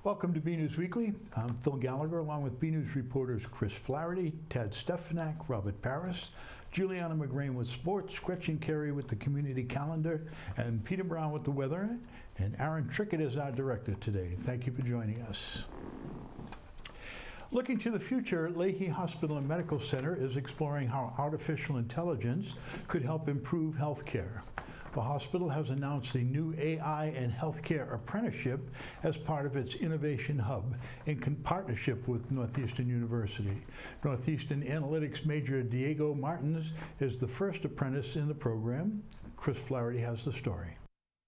Welcome to BNEWS Weekly. I'm Phil Gallagher, along with BNEWS reporters Chris Flaherty, Tad Stefanak, Robert Paris, Juliana McGrain with sports, Gretchen Carey with the community calendar, and Peter Brown with the weather. And Aaron Trickett is our director today. Thank you for joining us. Looking to the future, Lahey Hospital and Medical Center is exploring how artificial intelligence could help improve healthcare. The hospital has announced a new AI and healthcare apprenticeship as part of its innovation hub in partnership with Northeastern University. Northeastern analytics major Diego Martins is the first apprentice in the program. Chris Flaherty has the story.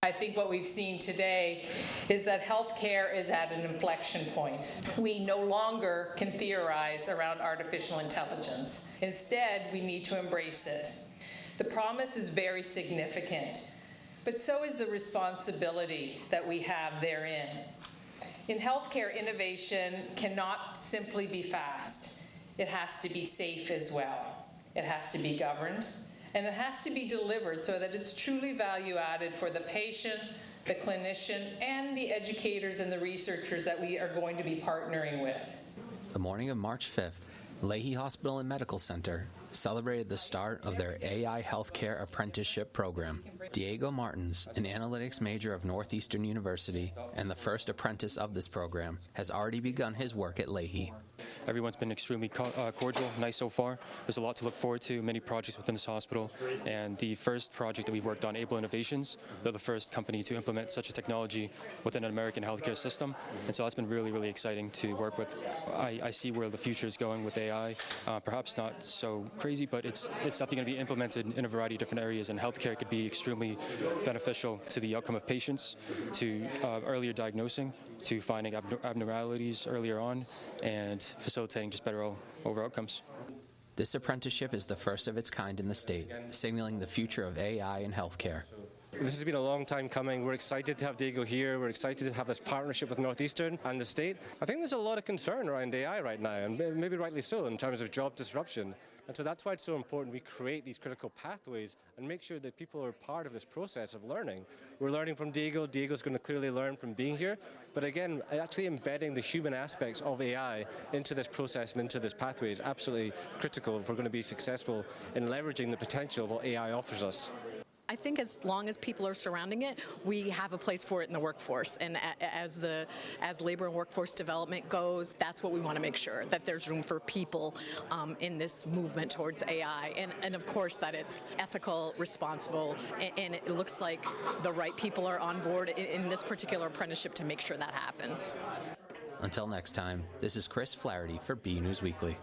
I think what we've seen today is that healthcare is at an inflection point. We no longer can theorize around artificial intelligence. Instead, we need to embrace it. The promise is very significant, but so is the responsibility that we have therein. In healthcare, innovation cannot simply be fast. It has to be safe as well. It has to be governed, and it has to be delivered so that it's truly value added for the patient, the clinician, and the educators and the researchers that we are going to be partnering with. The morning of March 5th, Lahey Hospital and Medical Center celebrated the start of their AI Healthcare Apprenticeship program. Diego Martins, an analytics major of Northeastern University and the first apprentice of this program, has already begun his work at Lahey. Everyone's been extremely cordial, nice so far. There's a lot to look forward to, many projects within this hospital. And the first project that we worked on, Able Innovations, they're the first company to implement such a technology within an American healthcare system. And so that's been really, really exciting to work with. I see where the future is going with AI. Perhaps not so crazy, but it's definitely going to be implemented in a variety of different areas. And healthcare could be extremely beneficial to the outcome of patients, to earlier diagnosing, to finding abnormalities earlier on, and facilitating just better overall outcomes. This apprenticeship is the first of its kind in the state, signaling the future of AI in healthcare. This has been a long time coming. We're excited to have Diego here. We're excited to have this partnership with Northeastern and the state. I think there's a lot of concern around AI right now, and maybe rightly so, in terms of job disruption. And so that's why it's so important we create these critical pathways and make sure that people are part of this process of learning. We're learning from Diego. Diego's going to clearly learn from being here. But again, actually embedding the human aspects of AI into this process and into this pathway is absolutely critical if we're going to be successful in leveraging the potential of what AI offers us. I think as long as people are surrounding it, we have a place for it in the workforce. And as labor and workforce development goes, that's what we want to make sure, that there's room for people in this movement towards AI. And of course that it's ethical, responsible, and it looks like the right people are on board in this particular apprenticeship to make sure that happens. Until next time, this is Chris Flaherty for BNEWS Weekly.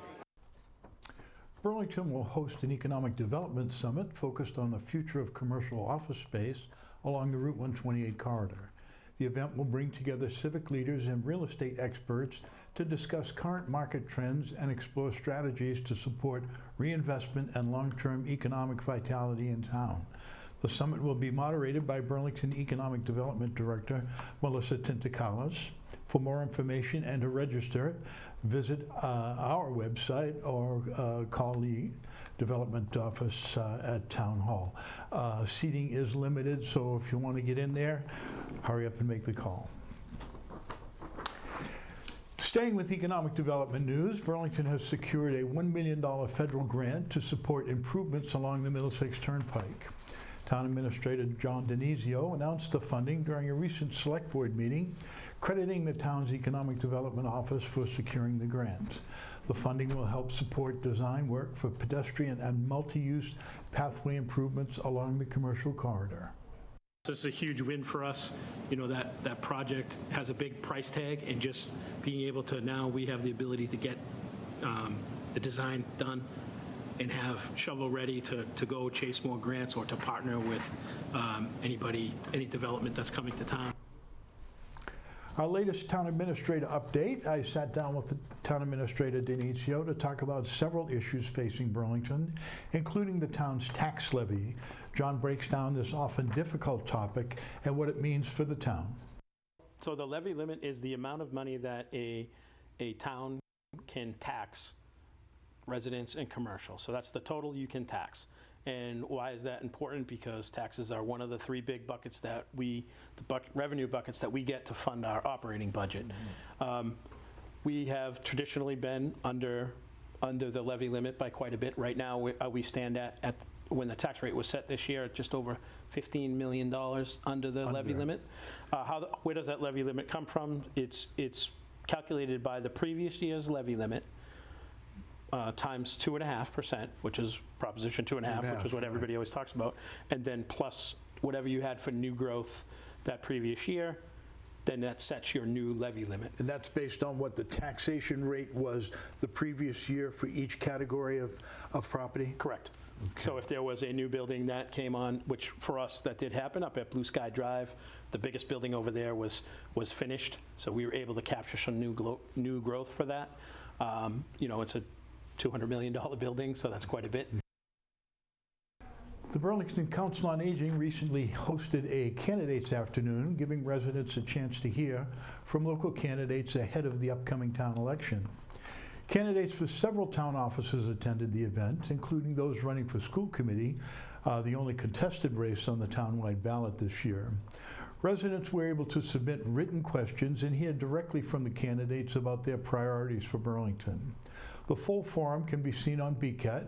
Burlington will host an economic development summit focused on the future of commercial office space along the Route 128 corridor. The event will bring together civic leaders and real estate experts to discuss current market trends and explore strategies to support reinvestment and long-term economic vitality in town. The summit will be moderated by Burlington Economic Development Director Melissa Tintakalas. For more information and to register, visit our website or call the development office at Town Hall. Seating is limited, so if you want to get in there, hurry up and make the call. Staying with economic development news, Burlington has secured a $1 million federal grant to support improvements along the Middlesex Turnpike. Town Administrator John Denizio announced the funding during a recent Select Board meeting, crediting the town's Economic Development Office for securing the grant. The funding will help support design work for pedestrian and multi-use pathway improvements along the commercial corridor. This is a huge win for us. You know, that project has a big price tag, and just being able to now we have the ability to get the design done and have shovel ready to go chase more grants or to partner with any development that's coming to town. Our latest town administrator update. I sat down with the town administrator Denizio to talk about several issues facing Burlington, including the town's tax levy. John breaks down this often difficult topic and what it means for the town. So the levy limit is the amount of money that a town can tax residents and commercial. So that's the total you can tax. And why is that important? Because taxes are one of the three big buckets that revenue buckets that we get to fund our operating budget. We have traditionally been under the levy limit by quite a bit. Right now, we stand at when the tax rate was set this year, at just over $15 million under the levy limit. Where does that levy limit come from? It's calculated by the previous year's levy limit times 2.5%, which is Proposition 2.5, which is what everybody always talks about, and then plus whatever you had for new growth that previous year, then that sets your new levy limit. And that's based on what the taxation rate was the previous year for each category of property? Correct. Okay. So if there was a new building that came on, which for us that did happen up at Blue Sky Drive, the biggest building over there was finished, so we were able to capture some new growth for that. It's a $200 million building, so that's quite a bit. The Burlington Council on Aging recently hosted a candidates afternoon, giving residents a chance to hear from local candidates ahead of the upcoming town election. Candidates for several town offices attended the event, including those running for school committee, the only contested race on the townwide ballot this year. Residents were able to submit written questions and hear directly from the candidates about their priorities for Burlington. The full forum can be seen on BCAT.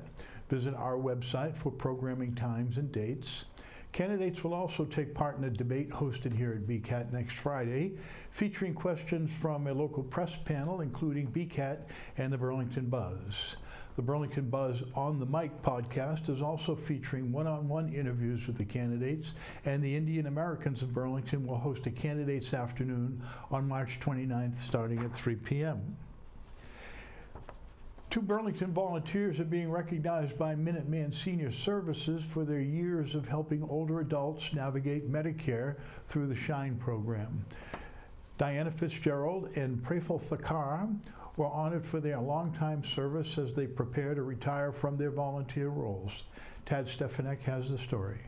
Visit our website for programming times and dates. Candidates will also take part in a debate hosted here at BCAT next Friday, featuring questions from a local press panel, including BCAT and the Burlington Buzz. The Burlington Buzz On the Mic podcast is also featuring one-on-one interviews with the candidates, and the Indian Americans of Burlington will host a candidates afternoon on March 29th starting at 3 p.m. 2 Burlington volunteers are being recognized by Minuteman Senior Services for their years of helping older adults navigate Medicare through the SHINE program. Diana Fitzgerald and Praful Thakar were honored for their longtime service as they prepare to retire from their volunteer roles. Tad Stefanek has the story.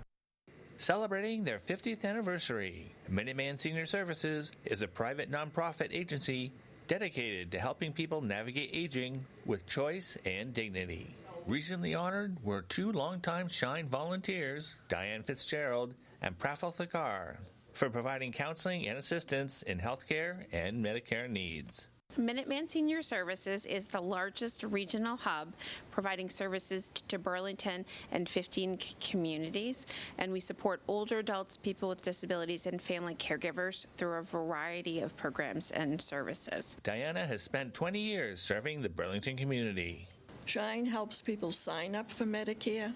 Celebrating their 50th anniversary, Minuteman Senior Services is a private nonprofit agency dedicated to helping people navigate aging with choice and dignity. Recently honored were 2 longtime SHINE volunteers, Diane Fitzgerald and Praful Thakar, for providing counseling and assistance in healthcare and Medicare needs. Minuteman Senior Services is the largest regional hub providing services to Burlington and 15 communities, and we support older adults, people with disabilities, and family caregivers through a variety of programs and services. Diana has spent 20 years serving the Burlington community. SHINE helps people sign up for Medicare,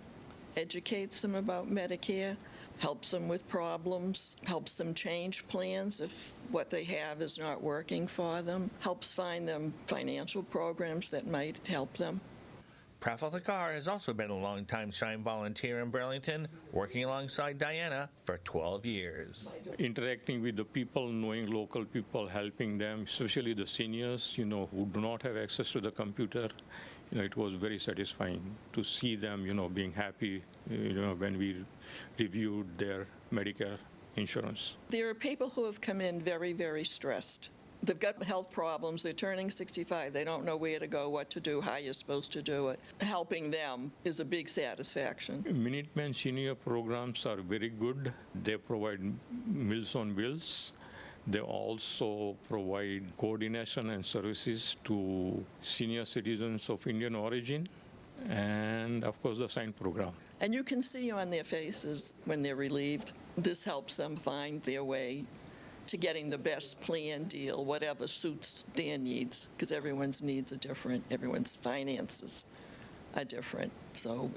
educates them about Medicare, helps them with problems, helps them change plans if what they have is not working for them, helps find them financial programs that might help them. Praful Thakar has also been a longtime SHINE volunteer in Burlington, working alongside Diana for 12 years. Interacting with the people, knowing local people, helping them, especially the seniors, who do not have access to the computer. It was very satisfying to see them, being happy, when we reviewed their Medicare insurance. There are people who have come in very, very stressed. They've got health problems. They're turning 65. They don't know where to go, what to do, how you're supposed to do it. Helping them is a big satisfaction. Minuteman senior programs are very good. They provide Meals on Wheels. They also provide coordination and services to senior citizens of Indian origin, and of course the SHINE program. And you can see on their faces when they're relieved. This helps them find their way to getting the best plan deal, whatever suits their needs, because everyone's needs are different, everyone's finances are different. So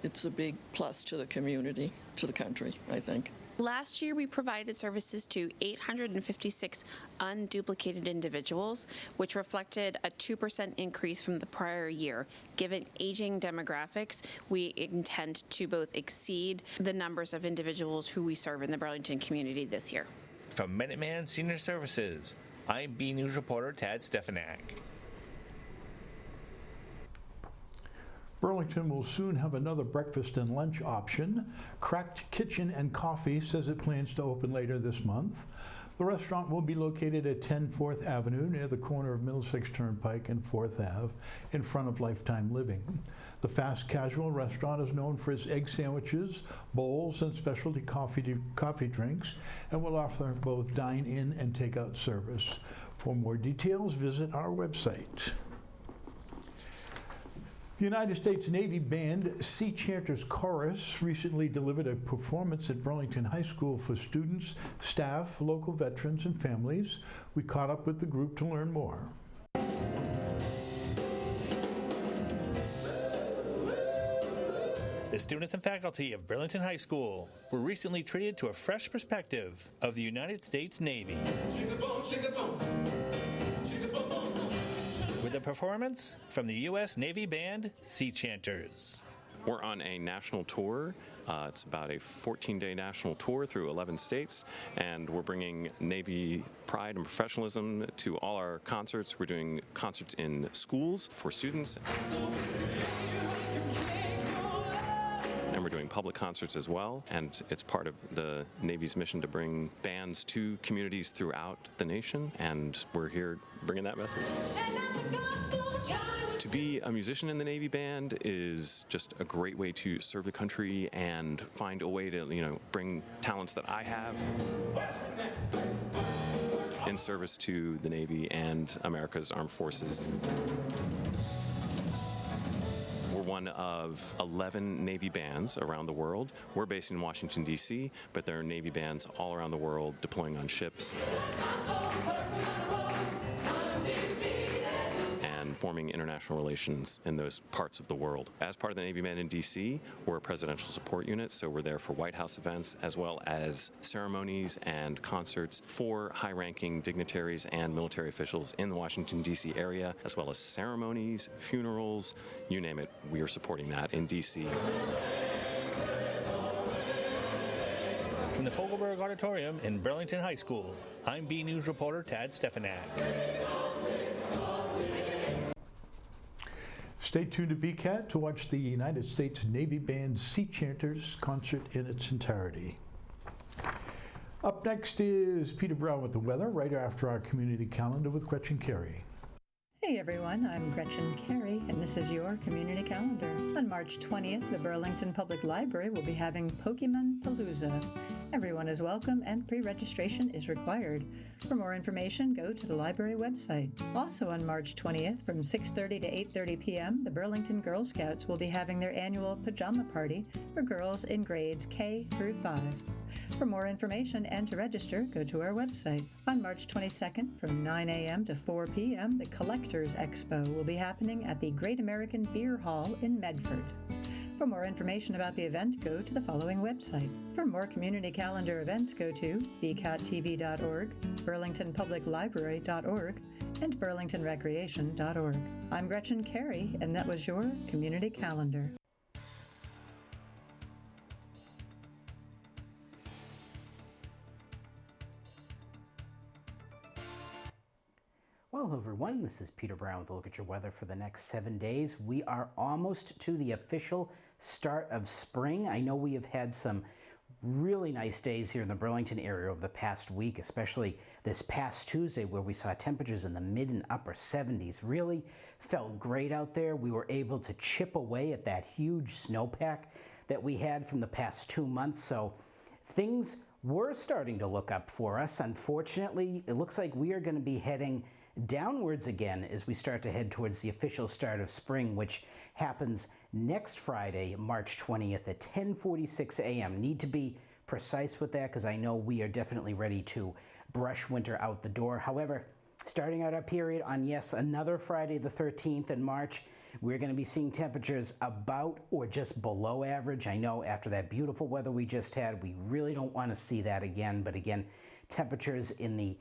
it's a big plus to the community, to the country, I think. Last year, we provided services to 856 unduplicated individuals, which reflected a 2% increase from the prior year. Given aging demographics, we intend to both exceed the numbers of individuals who we serve in the Burlington community this year. From Minuteman Senior Services, I'm BNEWS reporter Tad Stefanek. Burlington will soon have another breakfast and lunch option. Cracked Kitchen and Coffee says it plans to open later this month. The restaurant will be located at 10 4th Avenue near the corner of Middlesex Turnpike and 4th Ave in front of Lifetime Living. The fast casual restaurant is known for its egg sandwiches, bowls, and specialty coffee drinks, and will offer both dine-in and takeout service. For more details, visit our website. The United States Navy Band Sea Chanters Chorus recently delivered a performance at Burlington High School for students, staff, local veterans, and families. We caught up with the group to learn more. The students and faculty of Burlington High School were recently treated to a fresh perspective of the United States Navy. With a performance from the U.S. Navy Band Sea Chanters. We're on a national tour. It's about a 14-day national tour through 11 states, and we're bringing Navy pride and professionalism to all our concerts. We're doing concerts in schools for students. And we're doing public concerts as well, and it's part of the Navy's mission to bring bands to communities throughout the nation, and we're here bringing that message. To be a musician in the Navy Band is just a great way to serve the country and find a way to, bring talents that I have in service to the Navy and America's armed forces. We're one of 11 Navy bands around the world. We're based in Washington, D.C., but there are Navy bands all around the world deploying on ships and forming international relations in those parts of the world. As part of the Navy Band in D.C., we're a presidential support unit, so we're there for White House events as well as ceremonies and concerts for high-ranking dignitaries and military officials in the Washington, D.C. area, as well as ceremonies, funerals, you name it, we are supporting that in D.C. From the Fogelberg Auditorium in Burlington High School, I'm BNEWS reporter Tad Stefanak. Stay tuned to BCAT to watch the United States Navy Band Sea Chanters concert in its entirety. Up next is Peter Brown with the weather, right after our community calendar with Gretchen Carey. Hey everyone, I'm Gretchen Carey, and this is your community calendar. On March 20th, the Burlington Public Library will be having Pokemon Palooza. Everyone is welcome and pre-registration is required. For more information, go to the library website. Also on March 20th, from 6:30 to 8:30 p.m., the Burlington Girl Scouts will be having their annual pajama party for girls in grades K through 5. For more information and to register, go to our website. On March 22nd, from 9 a.m. to 4 p.m., the Collectors Expo will be happening at the Great American Beer Hall in Medford. For more information about the event, go to the following website. For more community calendar events, go to bcattv.org, burlingtonpubliclibrary.org, and burlingtonrecreation.org. I'm Gretchen Carey, and that was your community calendar. Well, everyone, this is Peter Brown with a look at your weather for the next 7 days. We are almost to the official start of spring. I know we have had some really nice days here in the Burlington area over the past week, especially this past Tuesday where we saw temperatures in the mid and upper 70s. Really felt great out there. We were able to chip away at that huge snowpack that we had from the past 2 months. So things were starting to look up for us. Unfortunately, it looks like we are going to be heading downwards again as we start to head towards the official start of spring, which happens next Friday, March 20th at 10:46 a.m. Need to be precise with that because I know we are definitely ready to brush winter out the door. However, starting out our period on, yes, another Friday the 13th in March, we're going to be seeing temperatures about or just below average. I know after that beautiful weather we just had, we really don't want to see that again, but again, temperatures in the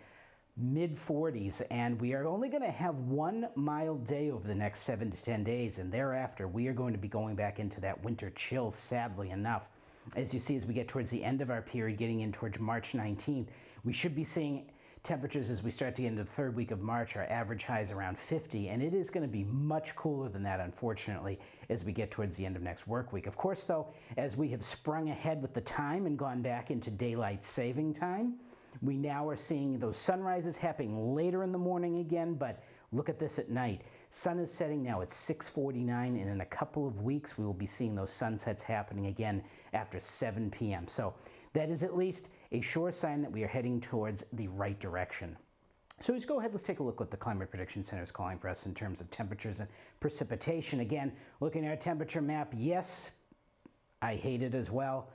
mid-40s, and we are only going to have one mild day over the next 7 to 10 days, and thereafter we are going to be going back into that winter chill, sadly enough. As you see, as we get towards the end of our period, getting in towards March 19th, we should be seeing temperatures as we start to get into the third week of March. Our average high is around 50, and it is going to be much cooler than that, unfortunately, as we get towards the end of next work week. Of course, though, as we have sprung ahead with the time and gone back into daylight saving time, We now are seeing those sunrises happening later in the morning again, but look at this at night. Sun is setting now at 6:49, and in a couple of weeks we will be seeing those sunsets happening again after 7 p.m. So that is at least a sure sign that we are heading towards the right direction. So let's go ahead, let's take a look what the Climate Prediction Center is calling for us in terms of temperatures and precipitation. Again, looking at our temperature map, yes, I hate it as well.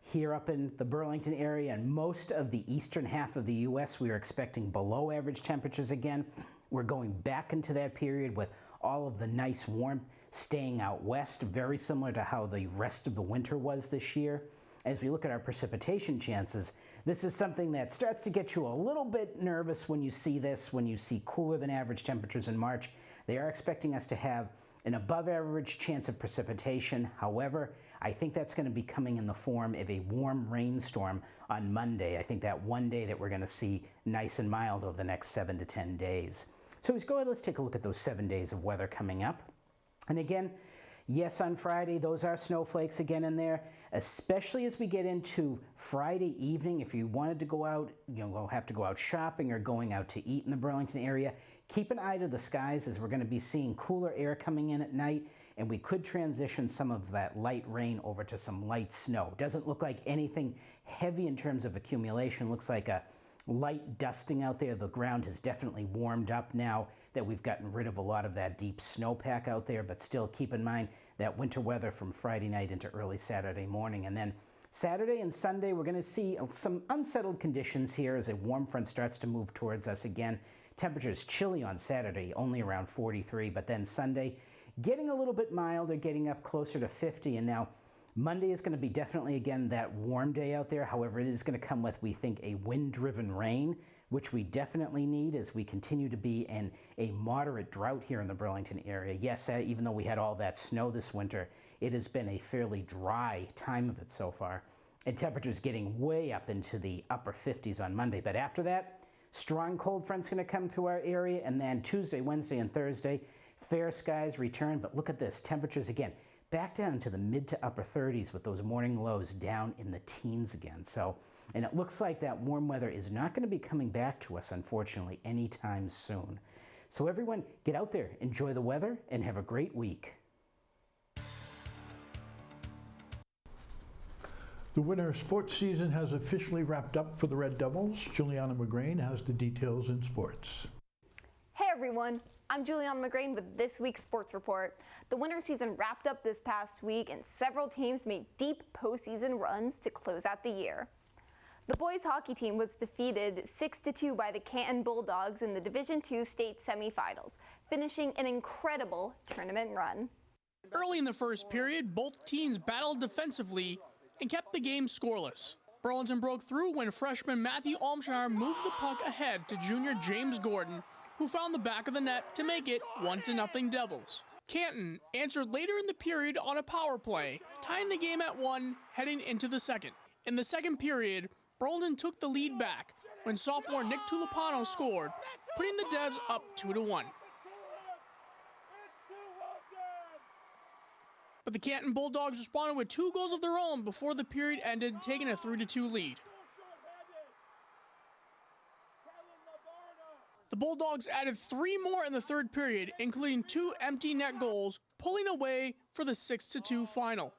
Here up in the Burlington area and most of the eastern half of the U.S., we are expecting below average temperatures again. We're going back into that period with all of the nice warmth staying out west, very similar to how the rest of the winter was this year. As we look at our precipitation chances, this is something that starts to get you a little bit nervous when you see this, when you see cooler than average temperatures in March. They are expecting us to have an above average chance of precipitation. However, I think that's going to be coming in the form of a warm rainstorm on Monday. I think that one day that we're going to see nice and mild over the next 7 to 10 days. So let's go ahead, let's take a look at those 7 days of weather coming up. And again, yes, on Friday, those are snowflakes again in there, especially as we get into Friday evening. If you wanted to go out, you'll have to go out shopping or going out to eat in the Burlington area. Keep an eye to the skies as we're going to be seeing cooler air coming in at night, and we could transition some of that light rain over to some light snow. Doesn't look like anything heavy in terms of accumulation. Looks like a light dusting out there. The ground has definitely warmed up now that we've gotten rid of a lot of that deep snowpack out there, but still keep in mind that winter weather from Friday night into early Saturday morning. And then Saturday and Sunday, we're going to see some unsettled conditions here as a warm front starts to move towards us again. Temperatures chilly on Saturday, only around 43, but then Sunday getting a little bit milder, getting up closer to 50, and now Monday is going to be definitely, again, that warm day out there. However, it is going to come with, we think, a wind-driven rain, which we definitely need as we continue to be in a moderate drought here in the Burlington area. Yes, even though we had all that snow this winter, it has been a fairly dry time of it so far, and temperatures getting way up into the upper 50s on Monday. But after that, strong cold front's going to come through our area, and then Tuesday, Wednesday, and Thursday, fair skies return. But look at this, temperatures again back down to the mid to upper 30s with those morning lows down in the teens again. So, and it looks like that warm weather is not going to be coming back to us, unfortunately, anytime soon. So everyone, get out there, enjoy the weather, and have a great week. The winter sports season has officially wrapped up for the Red Devils. Juliana McGrain has the details in sports. Hey everyone, I'm Juliana McGrain with this week's Sports Report. The winter season wrapped up this past week and several teams made deep postseason runs to close out the year. The boys hockey team was defeated 6-2 by the Canton Bulldogs in the Division II state semifinals, finishing an incredible tournament run. Early in the first period, both teams battled defensively and kept the game scoreless. Burlington broke through when freshman Matthew Almshire moved the puck ahead to junior James Gordon, who found the back of the net to make it 1-0 Devils. Canton answered later in the period on a power play, tying the game at 1 heading into the second. In the second period, Burlington took the lead back when sophomore Nick Tulipano scored, putting the Devs up 2-1. But the Canton Bulldogs responded with 2 goals of their own before the period ended, taking a 3-2 lead. The Bulldogs added 3 more in the third period, including 2 empty net goals, pulling away for the 6-2 final.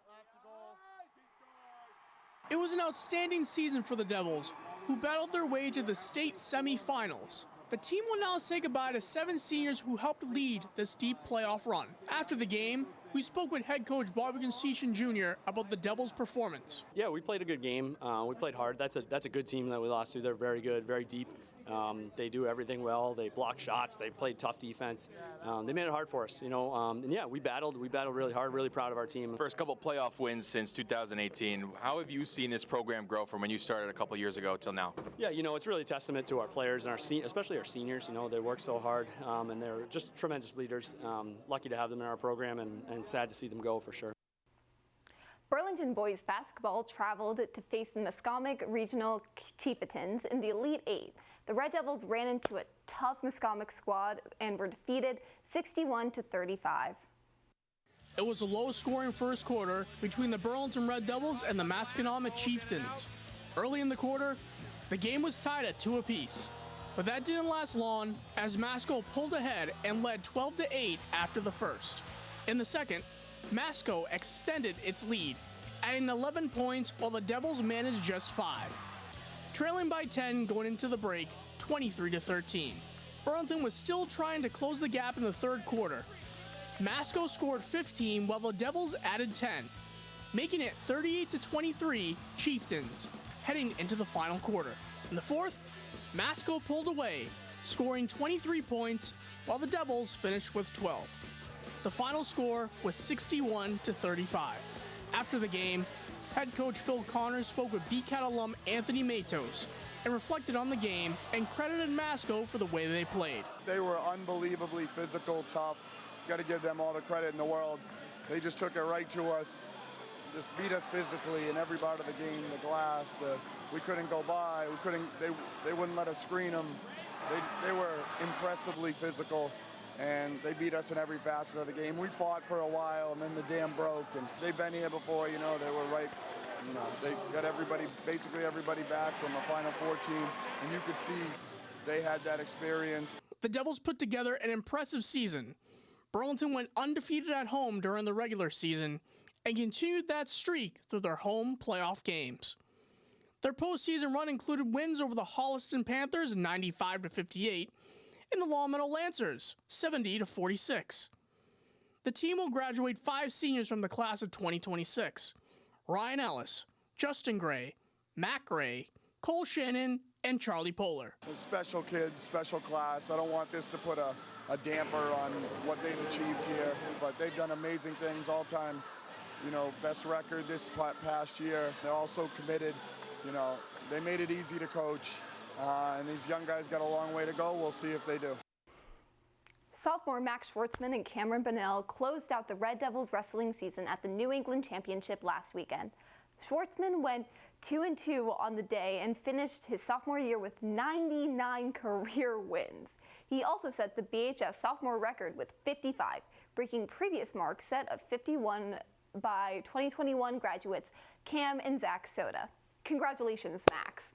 It was an outstanding season for the Devils, who battled their way to the state semifinals. The team will now say goodbye to 7 seniors who helped lead this deep playoff run. After the game, we spoke with head coach Bobby Concession Jr. about the Devils' performance. Yeah, we played a good game. We played hard. That's a good team that we lost to. They're very good, very deep. They do everything well. They block shots. They played tough defense. They made it hard for us, and yeah, we battled really hard. Really proud of our team. First couple playoff wins since 2018. How have you seen this program grow from when you started a couple years ago till now? Yeah, it's really a testament to our players and especially our seniors. They work so hard, and they're just tremendous leaders. Lucky to have them in our program, and sad to see them go for sure. Burlington boys basketball traveled to face the Muskomic Regional Chieftains in the Elite Eight. The Red Devils ran into a tough Muskomic squad and were defeated 61-35. It was a low-scoring first quarter between the Burlington Red Devils and the Masconomet Chieftains. Early in the quarter, The game was tied at 2 apiece, but that didn't last long as Masco pulled ahead and led 12-8 after the first. In the second, Masco extended its lead, adding 11 points while the Devils managed just 5. Trailing by 10 going into the break, 23-13. Burlington was still trying to close the gap in the third quarter. Masco scored 15 while the Devils added 10, making it 38-23 Chieftains heading into the final quarter. In the fourth, Masco pulled away, scoring 23 points while the Devils finished with 12. The final score was 61-35. After the game, head coach Phil Connors spoke with BCAT alum Anthony Matos and reflected on the game and credited Masco for the way they played. They were unbelievably physical, tough. Got to give them all the credit in the world. They just took it right to us, just beat us physically in every part of the game. The glass, we couldn't go by. We couldn't. They wouldn't let us screen them. They were impressively physical, and they beat us in every facet of the game. We fought for a while, and then the dam broke. And they've been here before. You know, they were right. You know, they got basically everybody back from a Final Four team, and you could see they had that experience. The Devils put together an impressive season. Burlington went undefeated at home during the regular season and continued that streak through their home playoff games. Their postseason run included wins over the Holliston Panthers 95-58 and the Long Meadow Lancers 70-46. The team will graduate 5 seniors from the class of 2026. Ryan Ellis, Justin Gray, Matt Gray, Cole Shannon, and Charlie Poehler. Special kids, special class. I don't want this to put a damper on what they've achieved here, but they've done amazing things all time. You know, best record this past year. They're also committed. You know, they made it easy to coach, and these young guys got a long way to go. We'll see if they do. Sophomore Max Schwartzman and Cameron Bonnell closed out the Red Devils wrestling season at the New England Championship last weekend. Schwartzman went 2-2 on the day and finished his sophomore year with 99 career wins. He also set the BHS sophomore record with 55, breaking previous marks set of 51 by 2021 graduates Cam and Zach Soda. Congratulations, Max.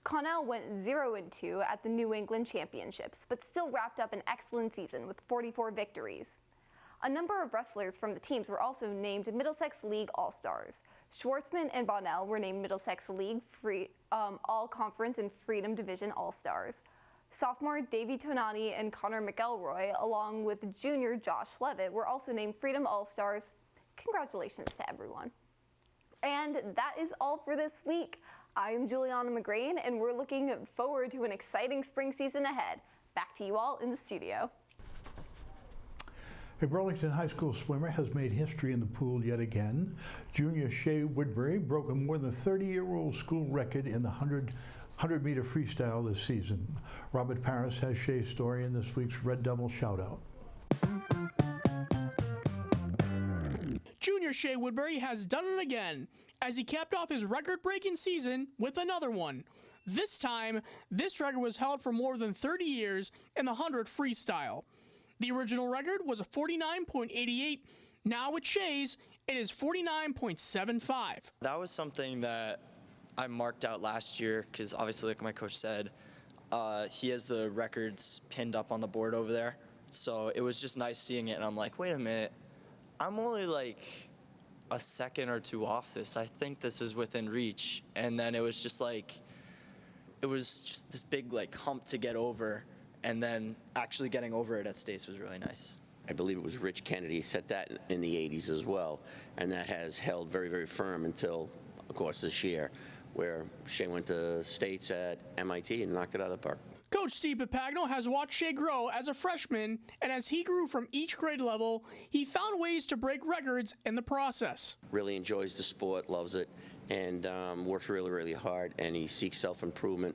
Connell went 0-2 at the New England Championships, but still wrapped up an excellent season with 44 victories. A number of wrestlers from the teams were also named Middlesex League All-Stars. Schwartzman and Bonnell were named Middlesex League All-Conference and Freedom Division All-Stars. Sophomore Davey Tonani and Connor McElroy, along with junior Josh Levitt, were also named Freedom All-Stars. Congratulations to everyone. And that is all for this week. I'm Juliana McGrain, and we're looking forward to an exciting spring season ahead. Back to you all in the studio. A Burlington High School swimmer has made history in the pool yet again. Junior Shay Woodbury broke a more than 30-year-old school record in the 100-meter freestyle this season. Robert Paris has Shay's story in this week's Red Devil Shoutout. Junior Shay Woodbury has done it again, as he capped off his record-breaking season with another one. This time, this record was held for more than 30 years in the 100 freestyle. The original record was a 49.88. Now with Shay's, it is 49.75. That was something that I marked out last year because obviously, like my coach said, he has the records pinned up on the board over there. So it was just nice seeing it, and I'm like, wait a minute, I'm only like a second or two off this. I think this is within reach. And then it was just this big like hump to get over, and then actually getting over it at States was really nice. I believe it was Rich Kennedy set that in the 80s as well, and that has held very, very firm until, of course, this year, where Shay went to States at MIT and knocked it out of the park. Coach Steve Papagno has watched Shay grow as a freshman, and as he grew from each grade level, he found ways to break records in the process. Really enjoys the sport, loves it, and works really, really hard, and he seeks self-improvement.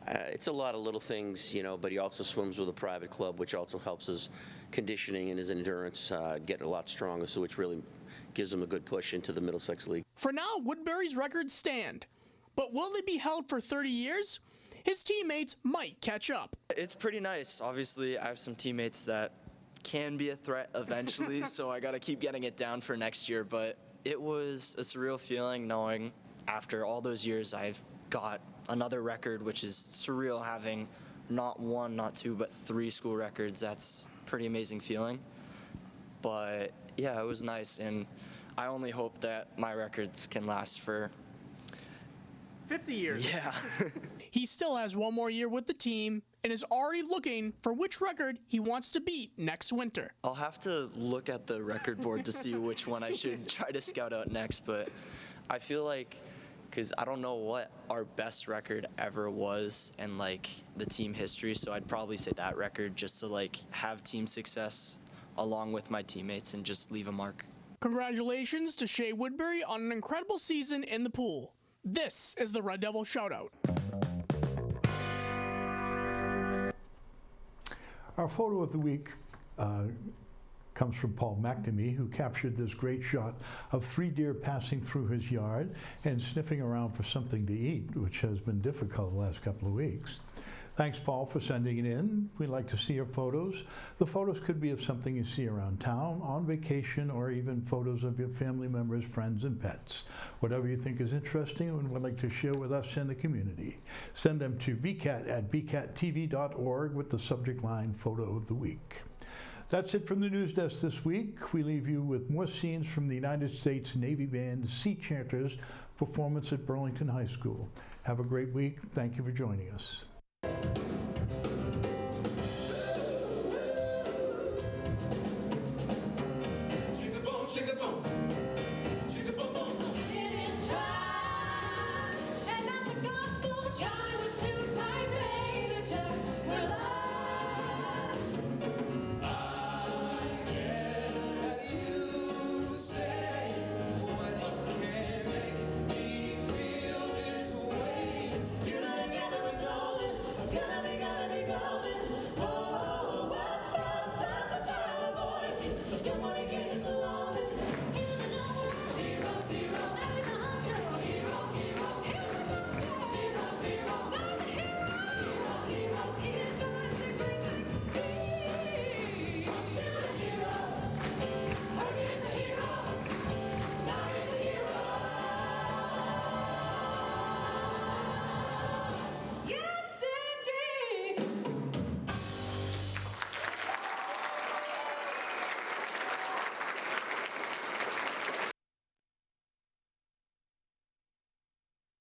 It's a lot of little things, you know, but he also swims with a private club, which also helps his conditioning and his endurance get a lot stronger, so which really gives him a good push into the Middlesex League. For now, Woodbury's records stand, but will they be held for 30 years? His teammates might catch up. It's pretty nice. Obviously, I have some teammates that can be a threat eventually, so I got to keep getting it down for next year. But it was a surreal feeling knowing after all those years I've got another record, which is surreal, having not one, not two, but 3 school records. That's a pretty amazing feeling. But yeah, it was nice, and I only hope that my records can last for 50 years. Yeah. He still has one more year with the team and is already looking for which record he wants to beat next winter. I'll have to look at the record board to see which one I should try to scout out next, but I feel like, because I don't know what our best record ever was in like the team history, so I'd probably say that record, just to like have team success along with my teammates and just leave a mark. Congratulations to Shay Woodbury on an incredible season in the pool. This is the Red Devil Shoutout. Our photo of the week comes from Paul McNamee, who captured this great shot of 3 deer passing through his yard and sniffing around for something to eat, which has been difficult the last couple of weeks. Thanks, Paul, for sending it in. We'd like to see your photos. The photos could be of something you see around town, on vacation, or even photos of your family members, friends, and pets. Whatever you think is interesting and would like to share with us in the community. Send them to bcat@bcattv.org with the subject line Photo of the Week. That's it from the news desk this week. We leave you with more scenes from the United States Navy Band Sea Chanters performance at Burlington High School. Have a great week. Thank you for joining us.